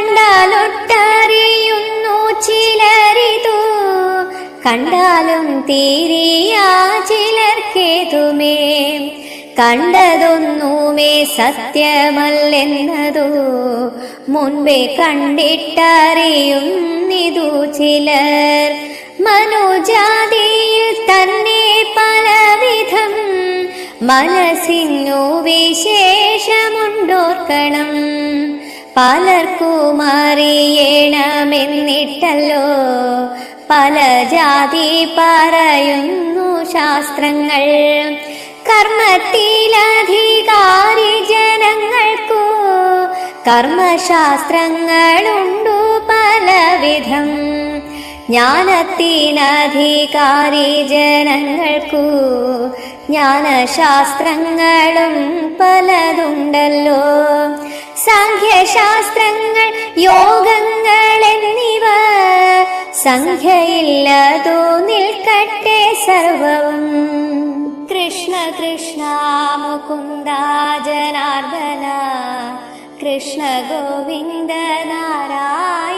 കണ്ടാലൊട്ടറിയുന്നു ചിലരിതു, കണ്ടാലും തീരിയാ ചിലർക്കേതുമേ. കണ്ടതൊന്നുമേ സത്യമല്ലെന്നതു മുൻപേ കണ്ടിട്ടറിയുന്നിതു ചിലർ. മനുജാതിയിൽ തന്നെ പലവിധം മനസ്സിനു വിശേഷമുണ്ടോർക്കണം. പലർക്കും അറിയണമെന്നിട്ടല്ലോ പല ജാതി പറയുന്നു ശാസ്ത്രങ്ങൾ. കർമ്മത്തിലധികാരി ജനങ്ങൾക്കു കർമ്മശാസ്ത്രങ്ങളുണ്ടു പലവിധം. ജ്ഞാനത്തിനധികാരി ജനങ്ങൾക്കു ജ്ഞാനശാസ്ത്രങ്ങളും പലതുണ്ടല്ലോ. സാഖ്യശാസ്ത്രങ്ങൾ, യോഗങ്ങൾ എന്നിവ സംഖ്യയില്ലതു നിൽക്കട്ടെ സർവവും. കൃഷ്ണ കൃഷ്ണ മുകുന്ദ ജനാർദ്ദന, കൃഷ്ണ ഗോവിന്ദ നാരായണ.